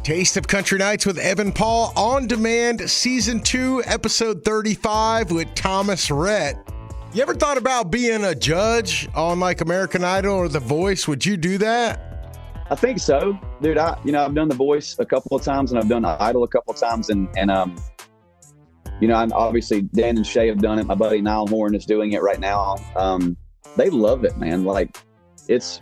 Taste of Country Nights with Evan Paul on demand, season 2, episode 35 with Thomas Rhett. You ever thought about being a judge on like American Idol or The Voice? Would you do that? I think so, dude. I've done The Voice a couple of times and I've done Idol a couple of times, and I'm obviously Dan and Shay have done it. My buddy Niall Horn is doing it right now. They love it, man. Like it's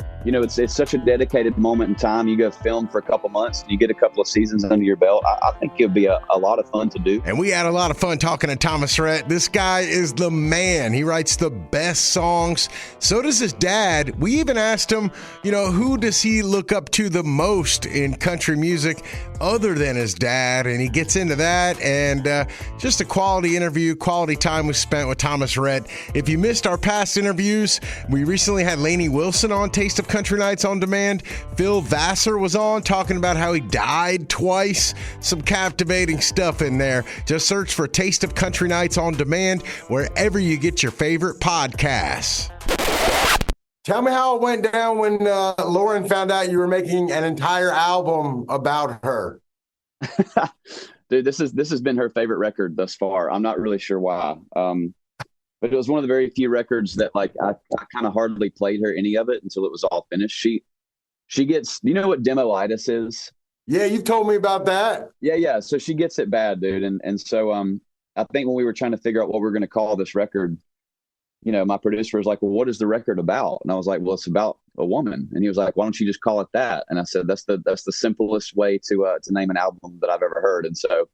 such a dedicated moment in time. You go film for a couple months and you get a couple of seasons under your belt. I think it'd be a lot of fun to do. And we had a lot of fun talking to Thomas Rhett. This guy is the man. He writes the best songs. So does his dad. We even asked him, who does he look up to the most in country music other than his dad? And he gets into that, and just a quality interview, quality time we spent with Thomas Rhett. If you missed our past interviews, we recently had Lainey Wilson on Taste of Country Nights on demand. Phil Vassar was on talking about how he died twice. Some captivating stuff in there. Just search for Taste of Country Nights on demand wherever you get your favorite podcasts. Tell me how it went down when Lauren found out you were making an entire album about her. Dude, this has been her favorite record thus far. I'm not really sure why. But it was one of the very few records that I kind of hardly played her any of it until it was all finished. She gets, you know what demoitis is? Yeah, you told me about that. Yeah. So she gets it bad, dude. And so I think when we were trying to figure out what we were going to call this record, my producer was like, well, what is the record about? And I was like, well, it's about a woman. And he was like, why don't you just call it that? And I said, that's the simplest way to name an album that I've ever heard. And so,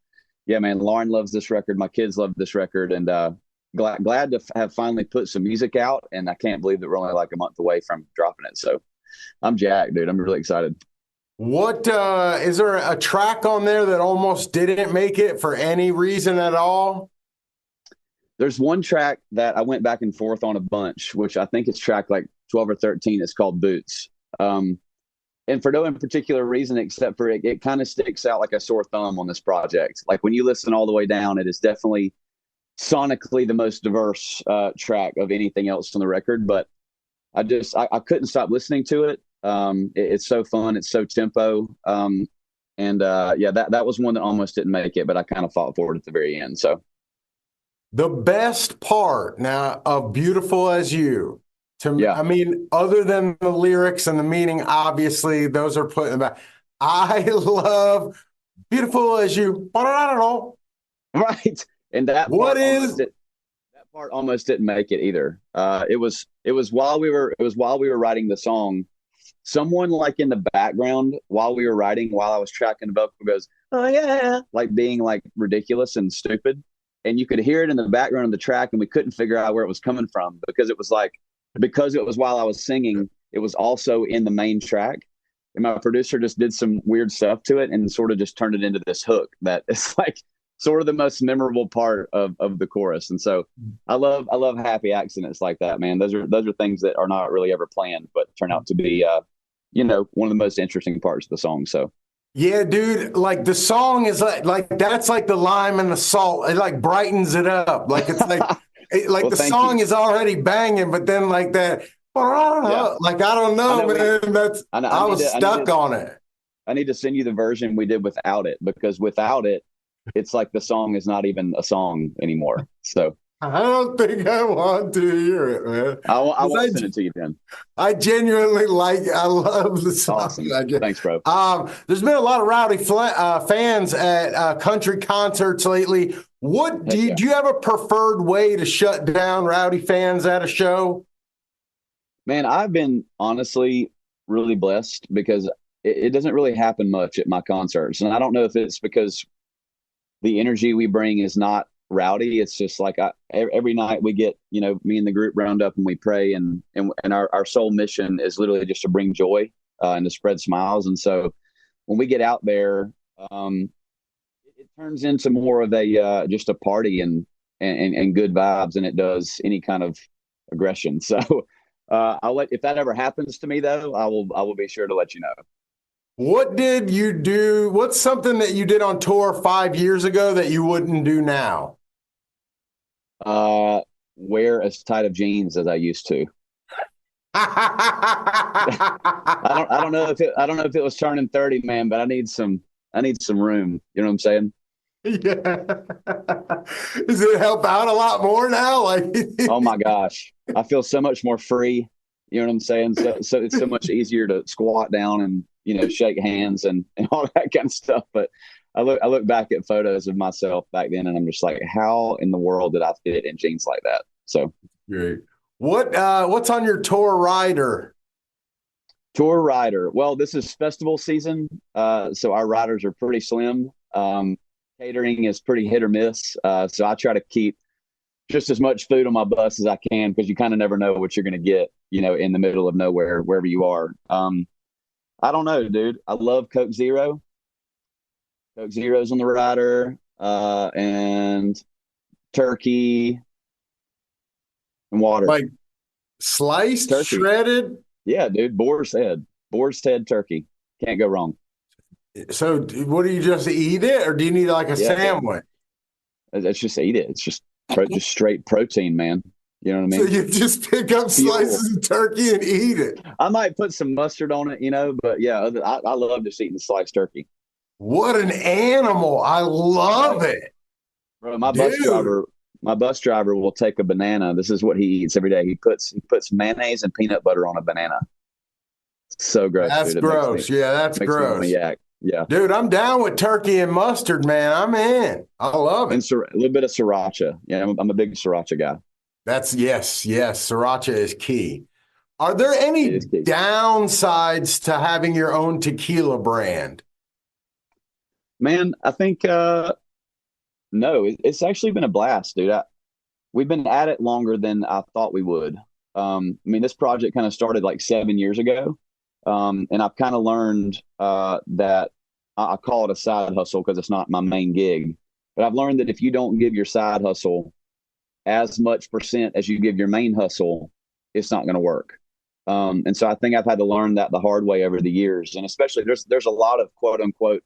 yeah, man, Lauren loves this record. My kids love this record. And glad to have finally put some music out, and I can't believe that we're only like a month away from dropping it. So I'm jacked, dude. I'm really excited. What is there a track on there that almost didn't make it for any reason at all? There's one track that I went back and forth on a bunch, which I think is track like 12 or 13. It's called Boots. And for no particular reason, except for it kind of sticks out like a sore thumb on this project. Like when you listen all the way down, it is definitely sonically the most diverse track of anything else on the record, but I couldn't stop listening to it. It's so fun, it's so tempo, that was one that almost didn't make it, but I kind of fought for it at the very end. So the best part now of Beautiful As You, to me, I mean, other than the lyrics and the meaning, obviously those are put in the back. I love Beautiful As You, but I don't know. Right. And that part almost didn't make it either. It was while we were writing the song, someone like in the background while we were writing, while I was tracking the vocal goes, oh yeah, like being like ridiculous and stupid. And you could hear it in the background of the track, and we couldn't figure out where it was coming from because it was while I was singing, it was also in the main track. And my producer just did some weird stuff to it and sort of just turned it into this hook that is like sort of the most memorable part of the chorus. And so I love happy accidents like that, man. Those are things that are not really ever planned, but turn out to be, one of the most interesting parts of the song. So. Yeah, dude, like the song is like that's like the lime and the salt. It like brightens it up. Like it's like well, the song is already banging, but then like that, like I don't know, man. I was stuck on it. I need to send you the version we did without it, because without it, it's like the song is not even a song anymore. So I don't think I want to hear it, man. I won't send it to you then. I genuinely I love the song. Awesome. Thanks, bro. There's been a lot of rowdy fans at country concerts lately. Do you have a preferred way to shut down rowdy fans at a show? Man, I've been honestly really blessed because it doesn't really happen much at my concerts. And I don't know if it's because the energy we bring is not rowdy. It's just like every night we get, me and the group round up and we pray, and our sole mission is literally just to bring joy and to spread smiles. And so when we get out there, it turns into more of a just a party and good vibes than it does any kind of aggression. So if that ever happens to me though, I will be sure to let you know. What did you do? What's something that you did on tour 5 years ago that you wouldn't do now? Wear as tight of jeans as I used to. I don't know if it was turning 30, man, but I need some I need some room. You know what I'm saying? Yeah. Does it help out a lot more now? Like, Oh my gosh, I feel so much more free. You know what I'm saying? So it's so much easier to squat down and shake hands and all that kind of stuff. But I look back at photos of myself back then, and I'm just like, how in the world did I fit in jeans like that? So great. What's on your tour rider? tour rider. Well, this is festival season, so our riders are pretty slim. Catering is pretty hit or miss, so I try to keep just as much food on my bus as I can because you kind of never know what you're going to get, in the middle of nowhere, wherever you are. I don't know, dude. I love Coke Zero. Coke Zero's on the rider, and turkey and water. Like sliced, turkey. shredded? Yeah, dude. Boar's head turkey. Can't go wrong. So what do you just eat it, or do you need like a sandwich? Let's just eat it. It's just straight protein, man. You know what I mean? So you just pick up slices of turkey and eat it. I might put some mustard on it, but yeah, I love just eating sliced turkey. What an animal. I love it. Bro, my bus driver will take a banana. This is what he eats every day. He puts mayonnaise and peanut butter on a banana. So gross. That's dude. gross. That's gross. Yeah. Dude, I'm down with turkey and mustard, man. I'm in. I love it. And a little bit of sriracha. Yeah, I'm a big sriracha guy. Yes. Sriracha is key. Are there any downsides to having your own tequila brand? Man, I think no. It's actually been a blast, dude. We've been at it longer than I thought we would. This project kind of started like 7 years ago. And I've kind of learned that I call it a side hustle because it's not my main gig. But I've learned that if you don't give your side hustle as much percent as you give your main hustle, it's not going to work. And so I think I've had to learn that the hard way over the years. And especially there's a lot of quote unquote,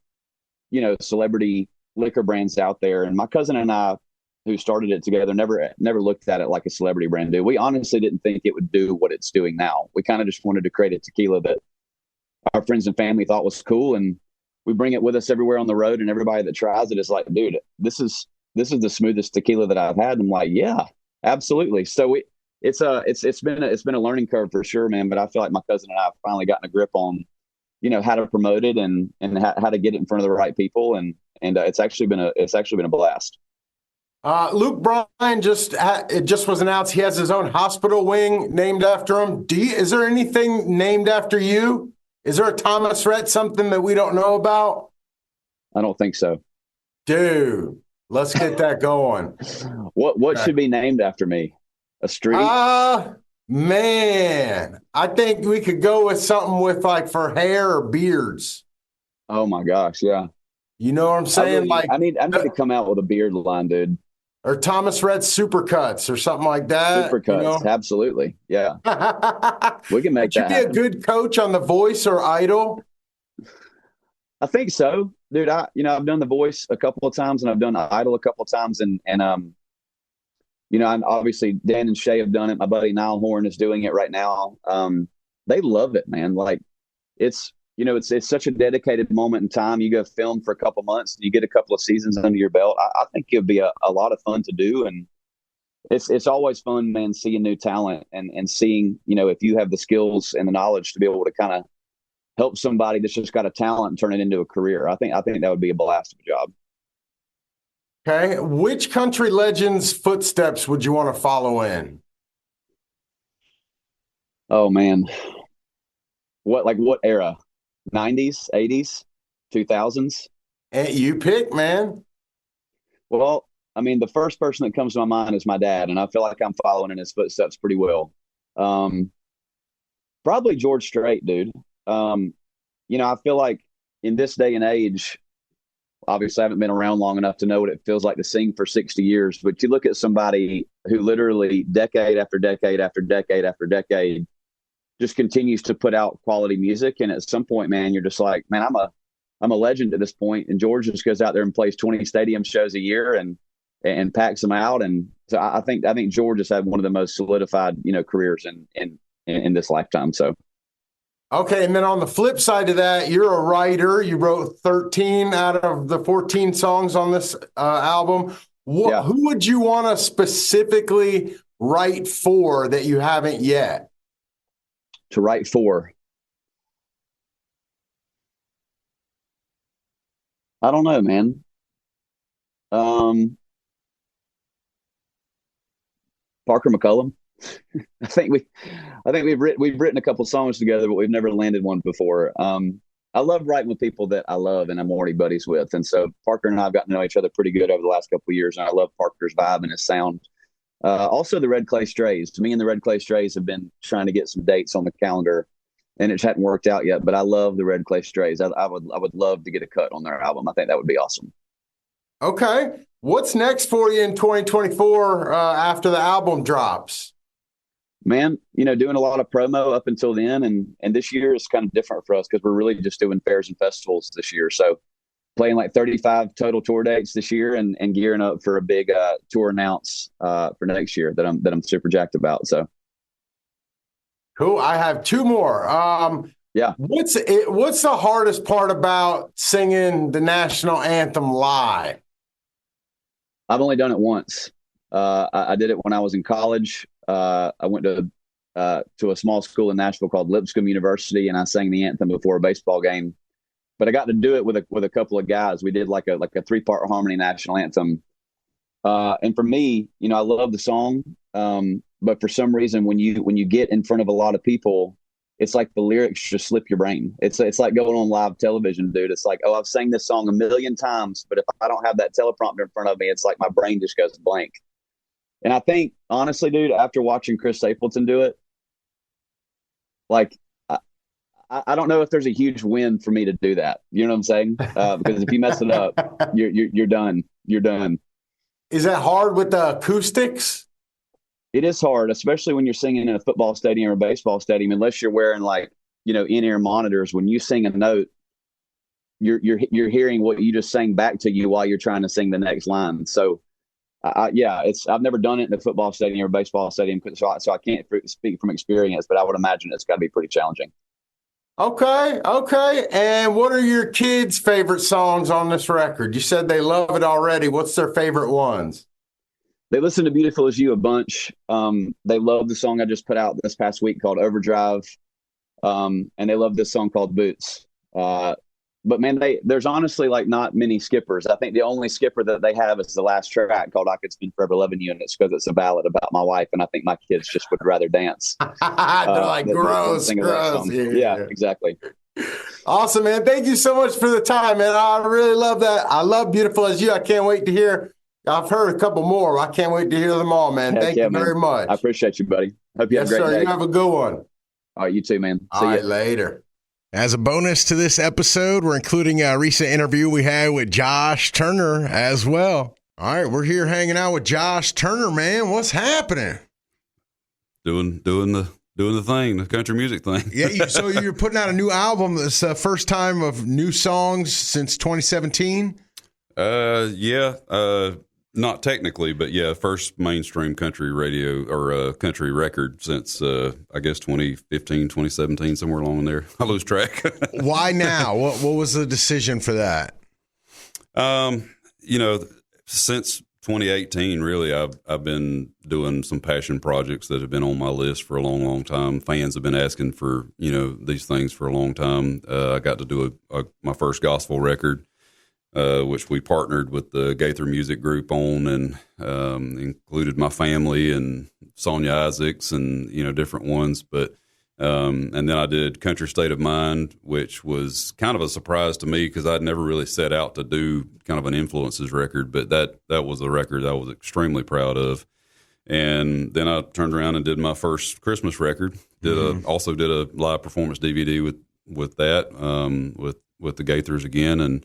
celebrity liquor brands out there. And my cousin and I, who started it together, never looked at it like a celebrity brand do. We honestly didn't think it would do what it's doing now. We kind of just wanted to create a tequila that our friends and family thought was cool, and we bring it with us everywhere on the road. And everybody that tries it is like, dude, this is the smoothest tequila that I've had. And I'm like, yeah, absolutely. So it's been a learning curve for sure, man. But I feel like my cousin and I have finally gotten a grip on, how to promote it and how to get it in front of the right people. And it's actually been a blast. Luke Bryan it just was announced he has his own hospital wing named after him. Is there anything named after you? Is there a Thomas Rhett, something that we don't know about? I don't think so. Dude, let's get that going. What should be named after me? A street? Man, I think we could go with something with like for hair or beards. Oh my gosh, yeah. You know what I'm saying? I need to come out with a beard line, dude. Or Thomas Rhett Supercuts or something like that. Supercuts, absolutely. Yeah. We can make that happen. Would you be a good coach on The Voice or Idol? I think so. Dude, I've done The Voice a couple of times and I've done Idol a couple of times and I'm obviously Dan and Shay have done it. My buddy Niall Horn is doing it right now. They love it, man. Like it's such a dedicated moment in time. You go film for a couple months and you get a couple of seasons under your belt. I think it'll be a lot of fun to do. And it's always fun, man, seeing new talent and seeing, if you have the skills and the knowledge to be able to kind of help somebody that's just got a talent and turn it into a career. I think that would be a blast of a job. Okay. Which country legend's footsteps would you want to follow in? Oh man. What era? 90s, 80s, 2000s? You pick, man. Well, the first person that comes to my mind is my dad, and I feel like I'm following in his footsteps pretty well. Probably George Strait, dude. I feel like in this day and age, obviously I haven't been around long enough to know what it feels like to sing for 60 years, but you look at somebody who literally decade after decade after decade after decade just continues to put out quality music. And at some point, man, you're just like, man, I'm a legend at this point. And George just goes out there and plays 20 stadium shows a year and packs them out. And so I think George has had one of the most solidified, careers in this lifetime. So Okay, and then on the flip side of that, you're a writer. You wrote 13 out of the 14 songs on this album. Yeah. Who would you want to specifically write for that you haven't yet? To write for? I don't know, man. Parker McCullum. I think we've written a couple songs together, but we've never landed one before. I love writing with people that I love and I'm already buddies with, and so Parker and I have gotten to know each other pretty good over the last couple of years, and I love Parker's vibe and his sound. Also, the Red Clay Strays. Me and the Red Clay Strays have been trying to get some dates on the calendar, and it hadn't worked out yet. But I love the Red Clay Strays. I would love to get a cut on their album. I think that would be awesome. Okay, what's next for you in 2024 after the album drops? Man, doing a lot of promo up until then, and this year is kind of different for us because we're really just doing fairs and festivals this year. So playing like 35 total tour dates this year, and gearing up for a big tour announce for next year that I'm super jacked about. So cool. I have two more. Yeah. What's the hardest part about singing the national anthem live? I've only done it once. I did it when I was in college. I went to a small school in Nashville called Lipscomb University, and I sang the anthem before a baseball game. But I got to do it with a couple of guys. We did like a 3-part harmony national anthem. And for me, I love the song, but for some reason, when you get in front of a lot of people, it's like the lyrics just slip your brain. It's like going on live television, dude. It's like, oh, I've sang this song a million times, but if I don't have that teleprompter in front of me, it's like my brain just goes blank. And I think, honestly, dude, after watching Chris Stapleton do it, like, I don't know if there's a huge win for me to do that. You know what I'm saying? Because if you mess it up, you're done. You're done. Is that hard with the acoustics? It is hard, especially when you're singing in a football stadium or a baseball stadium. Unless you're wearing in-ear monitors, when you sing a note, you're hearing what you just sang back to you while you're trying to sing the next line. So. I've never done it in a football stadium or a baseball stadium, so I can't speak from experience, but I would imagine it's got to be pretty challenging. Okay. And what are your kids' favorite songs on this record? You said they love it already. What's their favorite ones? They listen to Beautiful As You a bunch. They love the song I just put out this past week called Overdrive, and they love this song called Boots. But man, there's honestly not many skippers. I think the only skipper that they have is the last track called I Could Spend Forever Loving You, and it's because it's a ballad about my wife, and I think my kids just would rather dance. They're like, gross. Yeah, exactly. Awesome, man. Thank you so much for the time, man. I really love that. I love Beautiful As You. I can't wait to hear. I've heard a couple more. I can't wait to hear them all, man. Thank you very much. I appreciate you, buddy. Hope you have a great day. You have a good one. All right, you too, man. See you later. As a bonus to this episode, we're including a recent interview we had with Josh Turner as well. All right, we're here hanging out with Josh Turner, man. What's happening? Doing the thing, the country music thing. Yeah, so you're putting out a new album. This first time of new songs since 2017? Not technically, but yeah, first mainstream country radio or country record since, I guess, 2015, 2017, somewhere along in there. I lose track. Why now? What was the decision for that? Since 2018, really, I've been doing some passion projects that have been on my list for a long, long time. Fans have been asking for, these things for a long time. I got to do my first gospel record. Which we partnered with the Gaither Music Group on, and included my family and Sonia Isaacs and different ones. But and then I did Country State of Mind, which was kind of a surprise to me because I'd never really set out to do kind of an influences record. But that was a record I was extremely proud of. And then I turned around and did my first Christmas record. Also did a live performance DVD with that with the Gaithers again.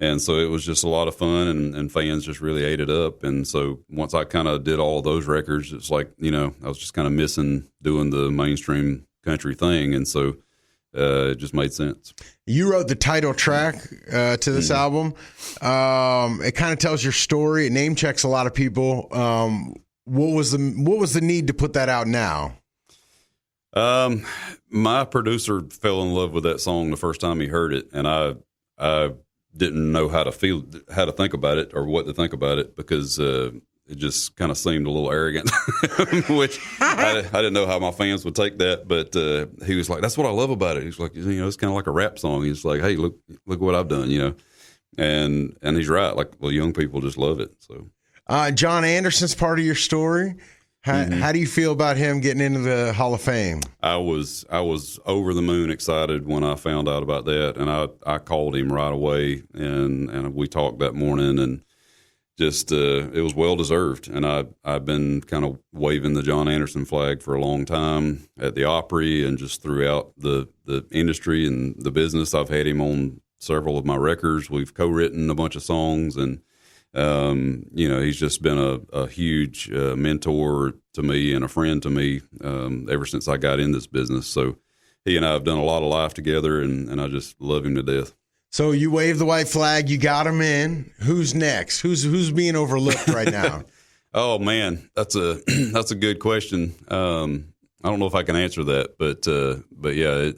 And so it was just a lot of fun, and fans just really ate it up. And so once I kind of did all of those records, it's like, I was just kind of missing doing the mainstream country thing. And so it just made sense. You wrote the title track to this album. It kind of tells your story. It name checks a lot of people. What was the need to put that out now? My producer fell in love with that song the first time he heard it, and I didn't know how to think about it or what to think about it because it just kind of seemed a little arrogant, which I didn't know how my fans would take that. But he was like, "That's what I love about it." He's like, it's kind of like a rap song. He's like, "Hey, look what I've done," and he's right. Like, well, young people just love it. So, John Anderson's part of your story. How do you feel about him getting into the Hall of Fame? I was over the moon excited when I found out about that, and I called him right away, and we talked that morning, and just it was well deserved. And I've been kind of waving the John Anderson flag for a long time at the Opry and just throughout the industry and the business. I've had him on several of my records. We've co-written a bunch of songs, and he's just been a huge mentor to me and a friend to me ever since I got in this business. So he and I have done a lot of life together, and I just love him to death. So you wave the white flag, you got him in. Who's next? Who's being overlooked right now? Oh man, that's a good question. I don't know if I can answer that, but yeah,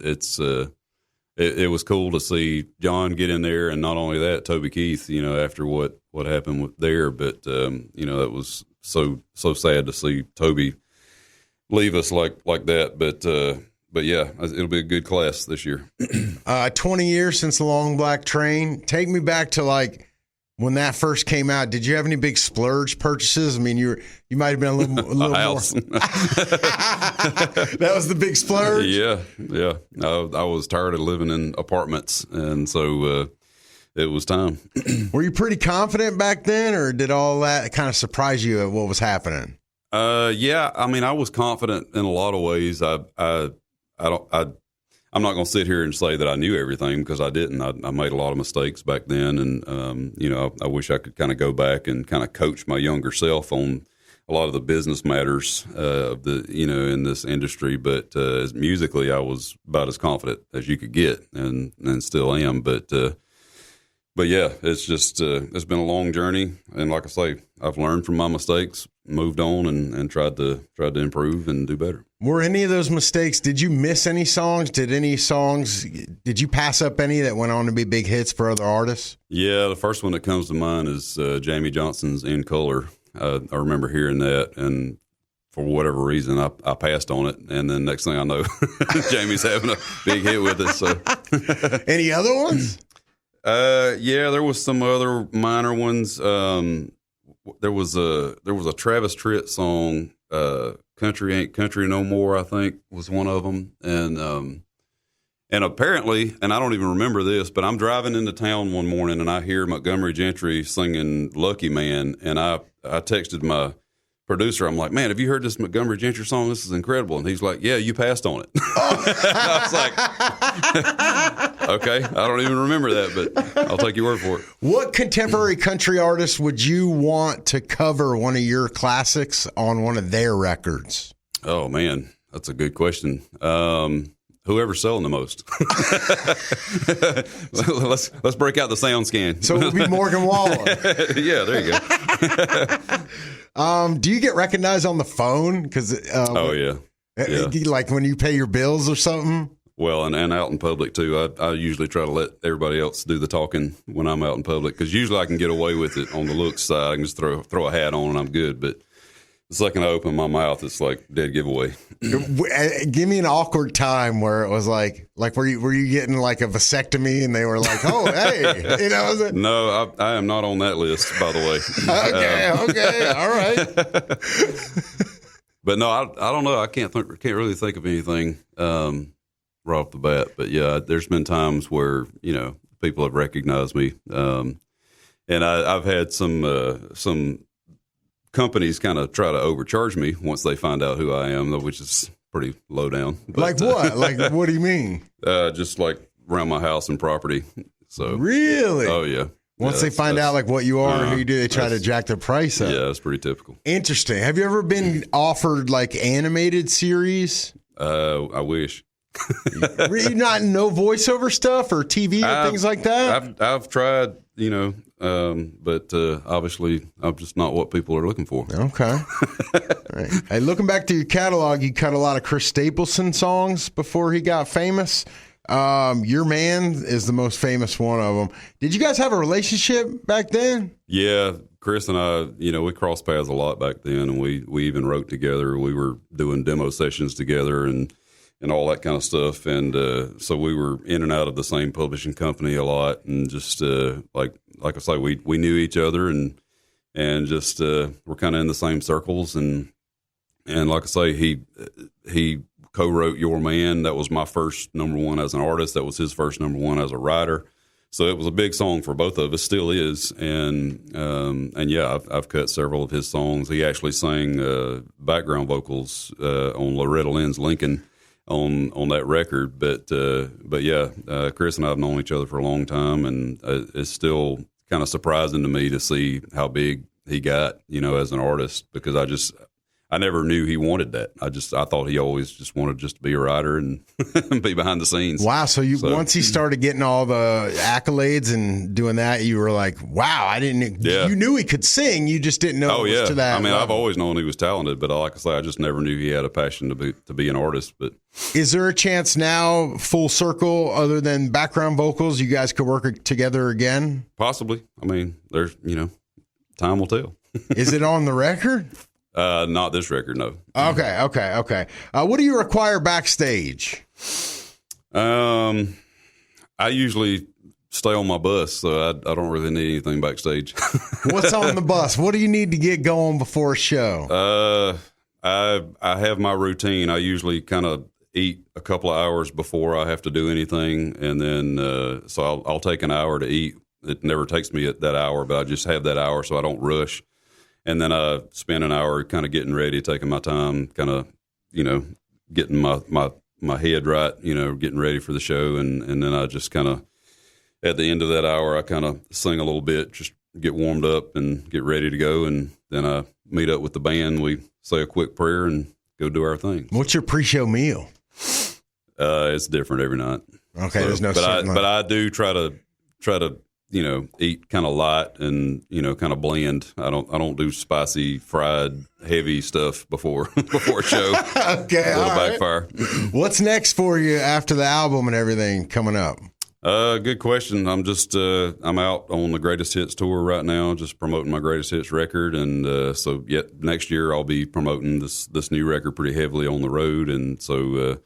it was cool to see John get in there, and not only that, Toby Keith, after what happened there, but that was so sad to see Toby leave us like that. But yeah, it'll be a good class this year. 20 years since the Long Black Train. Take me back to like when that first came out. Did you have any big splurge purchases? I mean, you might have been a little more. That was the big splurge. Yeah. I was tired of living in apartments, and so it was time. Were you pretty confident back then, or did all that kind of surprise you at what was happening? Yeah. I mean, I was confident in a lot of ways. I'm not going to sit here and say that I knew everything because I didn't. I made a lot of mistakes back then, and I wish I could kind of go back and kind of coach my younger self on a lot of the business matters of in this industry. But musically, I was about as confident as you could get, and still am. But yeah, it's just it's been a long journey, and like I say, I've learned from my mistakes, moved on, and tried to improve and do better. Were any of those mistakes? Did you miss any songs? Did you pass up any that went on to be big hits for other artists? Yeah, the first one that comes to mind is Jamie Johnson's "In Color." I remember hearing that, and for whatever reason, I passed on it, and then next thing I know, Jamie's having a big hit with it. So, any other ones? Yeah, there was some other minor ones. There was a Travis Tritt song, "Country Ain't Country No More," I think was one of them, and apparently, and I don't even remember this, but I'm driving into town one morning and I hear Montgomery Gentry singing "Lucky Man," and I texted my producer. I'm like, "Man, have you heard this Montgomery Gentry song? This is incredible." And he's like, "Yeah, you passed on it." I was like, "Okay, I don't even remember that, but I'll take your word for it." What contemporary country artist would you want to cover one of your classics on one of their records? Oh man, that's a good question. Whoever's selling the most. let's break out the sound scan. So it would be Morgan Wallen. Yeah, there you go. Do you get recognized on the phone? Oh yeah. Like when you pay your bills or something? Well, and out in public too. I usually try to let everybody else do the talking when I'm out in public, because usually I can get away with it on the looks side. I can just throw a hat on and I'm good. But the second I open my mouth, it's like dead giveaway. Give me an awkward time where it was like were you getting like a vasectomy and they were like, "Oh, hey," No, I am not on that list, by the way. Okay, all right. But no, I don't know. I can't really think of anything right off the bat. But yeah, there's been times where people have recognized me, and I've had some companies kind of try to overcharge me once they find out who I am, which is pretty low down. But, like what? Like what do you mean? Just like around my house and property. So really? Oh yeah. Once they find out like what you are and who you do, they try to jack the price up. Yeah, that's pretty typical. Interesting. Have you ever been offered like animated series? I wish. Really not no voiceover stuff or TV or things like that? I've tried, but obviously I'm just not what people are looking for. Okay. Right. Hey, looking back to your catalog, you cut a lot of Chris Stapleton songs before he got famous. Your Man is the most famous one of them. Did you guys have a relationship back then? Yeah, Chris and I, we crossed paths a lot back then, and we even wrote together. We were doing demo sessions together and all that kind of stuff. And so we were in and out of the same publishing company a lot, and just like I say, we knew each other and just we're kind of in the same circles. And like I say, he co-wrote Your Man. That was my first number one as an artist. That was his first number one as a writer. So it was a big song for both of us, still is. And yeah, I've cut several of his songs. He actually sang background vocals on Loretta Lynn's Lincoln on that record. But yeah, Chris and I have known each other for a long time, and it's still kind of surprising to me to see how big he got, as an artist, because I never knew he wanted that. I thought he always just wanted just to be a writer and be behind the scenes. Wow. So once he started getting all the accolades and doing that, you were like, wow, you knew he could sing. You just didn't know it was to that level. I've always known he was talented, but like I say, I just never knew he had a passion to be an artist. But is there a chance now, full circle, other than background vocals, you guys could work together again? Possibly. There's, time will tell. Is it on the record? Not this record, no. Okay. What do you require backstage? I usually stay on my bus, so I don't really need anything backstage. What's on the bus? What do you need to get going before a show? I have my routine. I usually kind of eat a couple of hours before I have to do anything, and then so I'll take an hour to eat. It never takes me that hour, but I just have that hour so I don't rush. And then I spend an hour kind of getting ready, taking my time, kind of, getting my head right, getting ready for the show. And then I just kind of, at the end of that hour, I kind of sing a little bit, just get warmed up and get ready to go. And then I meet up with the band. We say a quick prayer and go do our thing. What's your pre-show meal? It's different every night. Okay, so, there's no. But I do try to eat kind of light and kind of blend. I don't do spicy, fried, heavy stuff before a show. Okay, it'll right. backfire. What's next for you after the album and everything coming up? Good question. I'm just I'm out on the Greatest Hits tour right now, just promoting my Greatest Hits record, and so next year I'll be promoting this new record pretty heavily on the road, and so.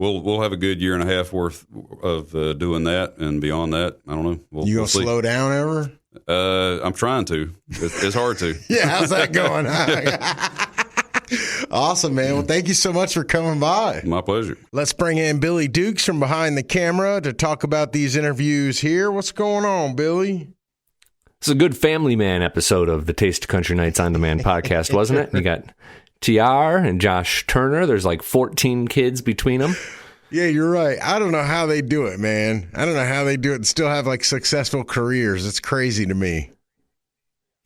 We'll have a good year and a half worth of doing that, and beyond that, I don't know. You gonna slow down ever? I'm trying to. It's hard to. Yeah, how's that going? Awesome, man. Well, thank you so much for coming by. My pleasure. Let's bring in Billy Dukes from behind the camera to talk about these interviews here. What's going on, Billy? It's a good Family Man episode of the Taste of Country Nights on Demand podcast, wasn't it? You got TR and Josh Turner. There's like 14 kids between them. Yeah, you're right. I don't know how they do it, man. I don't know how they do it and still have like successful careers. It's crazy to me.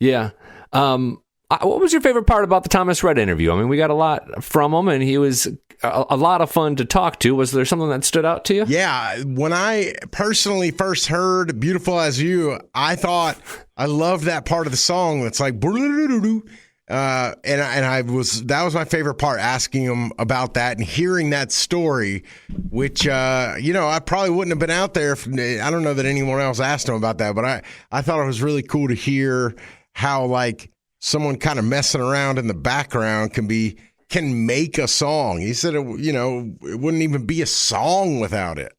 Yeah. What was your favorite part about the Thomas Rhett interview? I mean, we got a lot from him, and he was a lot of fun to talk to. Was there something that stood out to you? Yeah. When I personally first heard Beautiful As You, I thought I loved that part of the song that's like... that was my favorite part, asking him about that and hearing that story, which, I probably wouldn't have been out there if, I don't know that anyone else asked him about that, but I thought it was really cool to hear how like someone kind of messing around in the background can make a song. He said, it wouldn't even be a song without it.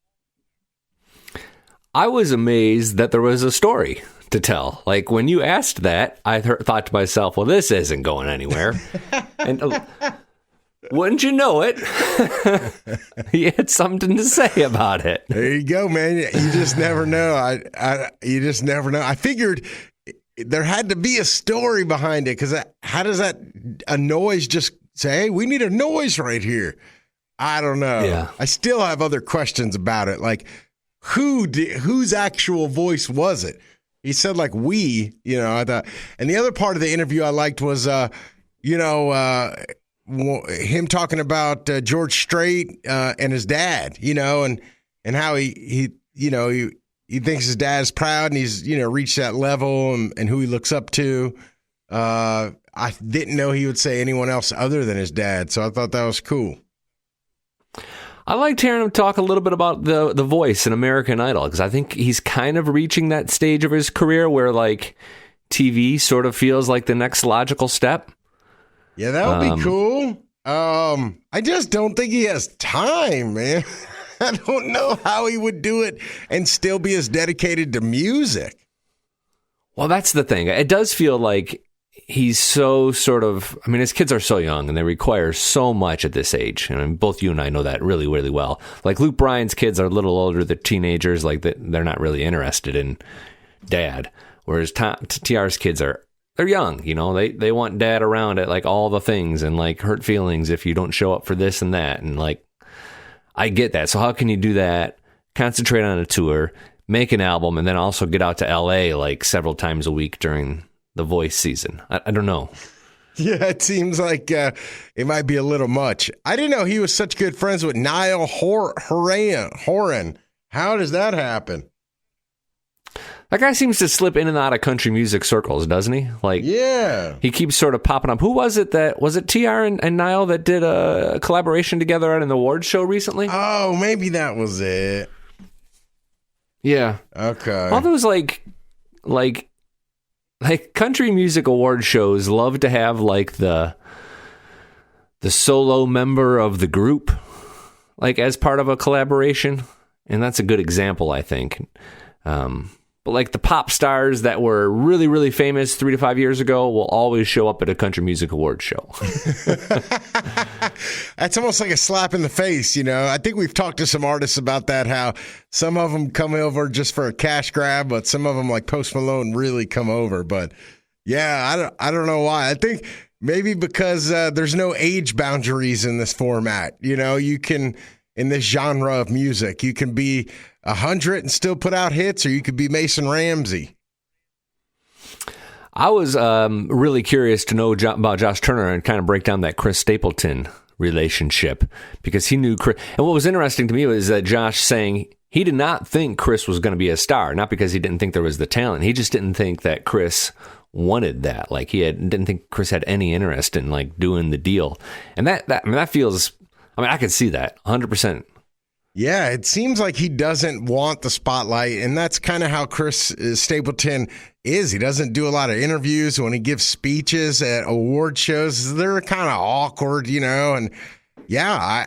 I was amazed that there was a story to tell. Like when you asked that, I thought to myself, well, this isn't going anywhere. And wouldn't you know it? He had something to say about it. There you go, man. You just never know. You just never know. I figured there had to be a story behind it, because how does a noise just say, hey, we need a noise right here? I don't know. Yeah. I still have other questions about it. Like whose actual voice was it? He said like I thought. And the other part of the interview I liked was, him talking about George Strait and his dad, and how he thinks his dad's proud and he's, reached that level and who he looks up to. I didn't know he would say anyone else other than his dad, so I thought that was cool. I liked hearing him talk a little bit about the voice in American Idol, because I think he's kind of reaching that stage of his career where like TV sort of feels like the next logical step. Yeah, that would be cool. I just don't think he has time, man. I don't know how he would do it and still be as dedicated to music. Well, that's the thing. It does feel like he's so sort of, his kids are so young and they require so much at this age. And both you and I know that really, really well. Like Luke Bryan's kids are a little older. They're teenagers. Like they're not really interested in dad. Whereas TR's kids they're young. They want dad around at like all the things and like hurt feelings if you don't show up for this and that. And like, I get that. So how can you do that? Concentrate on a tour, make an album, and then also get out to LA like several times a week during the Voice season. I don't know. Yeah, it seems like it might be a little much. I didn't know he was such good friends with Niall Horan. How does that happen? That guy seems to slip in and out of country music circles, doesn't he? Like, yeah, he keeps sort of popping up. Who was it was it TR and Niall that did a collaboration together at an awards show recently? Oh, maybe that was it. Yeah. Okay. All those like country music award shows love to have like the solo member of the group like as part of a collaboration, and that's a good example, I think. But like the pop stars that were really, really famous 3 to 5 years ago will always show up at a country music awards show. That's almost like a slap in the face, I think we've talked to some artists about that, how some of them come over just for a cash grab, but some of them like Post Malone really come over. But yeah, I don't know why. I think maybe because there's no age boundaries in this format. You can, in this genre of music, you can be 100 and still put out hits, or you could be Mason Ramsey. I was really curious to know about Josh Turner and kind of break down that Chris Stapleton relationship, because he knew Chris. And what was interesting to me was that Josh saying he did not think Chris was going to be a star, not because he didn't think there was the talent. He just didn't think that Chris wanted that. Like didn't think Chris had any interest in like doing the deal. And that feels, I could see that 100%. Yeah, it seems like he doesn't want the spotlight, and that's kind of how Chris Stapleton is. He doesn't do a lot of interviews. When he gives speeches at award shows, they're kind of awkward, and yeah,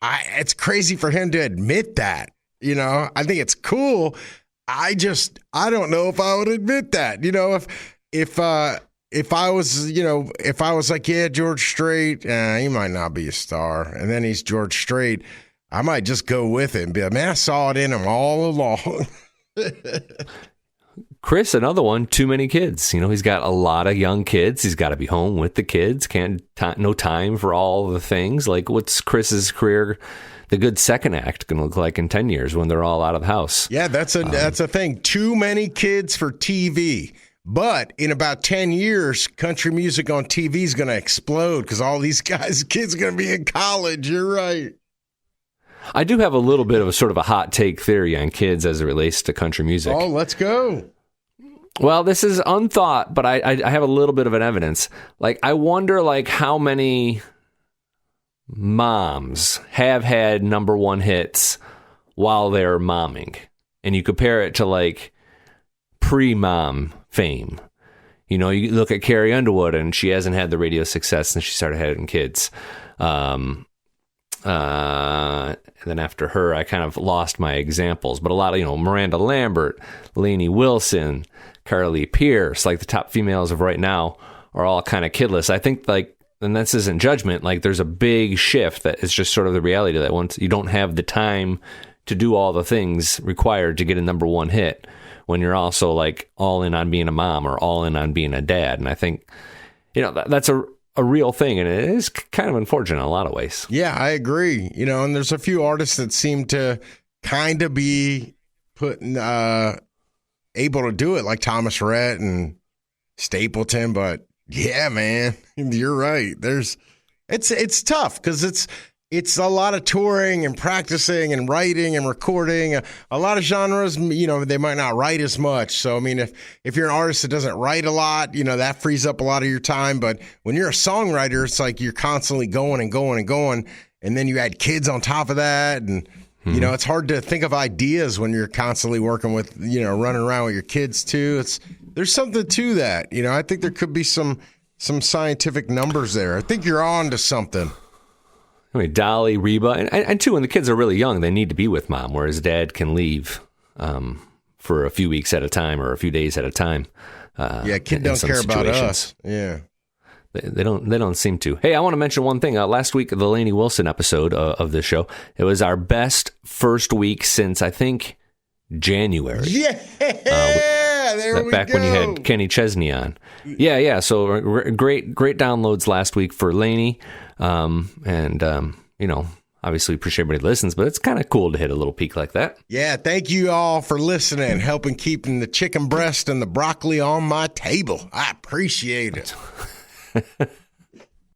it's crazy for him to admit that, I think it's cool. I don't know if I would admit that, if I was like, yeah, George Strait, he might not be a star, and then he's George Strait, I might just go with it and be like, man, I saw it in him all along. Chris, another one, too many kids. He's got a lot of young kids. He's got to be home with the kids. No time for all the things. Like, what's Chris's career, the good second act, going to look like in 10 years when they're all out of the house? Yeah, that's a thing. Too many kids for TV. But in about 10 years, country music on TV is going to explode because all these kids are going to be in college. You're right. I do have a little bit of a sort of a hot take theory on kids as it relates to country music. Oh, let's go. Well, this is unthought, but I have a little bit of an evidence. Like, I wonder, like, how many moms have had number one hits while they're momming. And you compare it to, like, pre-mom fame. You look at Carrie Underwood, and she hasn't had the radio success since she started having kids. And then after her, I kind of lost my examples. But a lot of, Miranda Lambert, Lainey Wilson, Carly Pierce, like the top females of right now are all kind of kidless. I think, like, and this isn't judgment, like there's a big shift that is just sort of the reality that once you don't have the time to do all the things required to get a number one hit, when you're also like all in on being a mom or all in on being a dad. And I think, that's a real thing, and it is kind of unfortunate in a lot of ways. Yeah, I agree. And there's a few artists that seem to kind of be able to do it, like Thomas Rhett and Stapleton. But yeah, man, You're right. It's tough because it's a lot of touring and practicing and writing and recording. A lot of genres, they might not write as much. So, I mean, if you're an artist that doesn't write a lot, that frees up a lot of your time. But when you're a songwriter, it's like you're constantly going and going and going. And then you add kids on top of that. And, it's hard to think of ideas when you're constantly working with, running around with your kids too. There's something to that. I think there could be some scientific numbers there. I think you're on to something. I mean, Dolly, Reba, and too, when the kids are really young, they need to be with mom, whereas dad can leave for a few weeks at a time or a few days at a time. Kids don't care about us. Yeah. They don't seem to. Hey, I want to mention one thing. Last week, the Lainey Wilson episode of this show, it was our best first week since, I think, January. Yeah, there we back go. When you had Kenny Chesney on. Yeah. So great downloads last week for Lainey. Obviously appreciate everybody that listens, but it's kind of cool to hit a little peak like that. Yeah, thank you all for listening, helping keeping the chicken breast and the broccoli on my table. I appreciate it.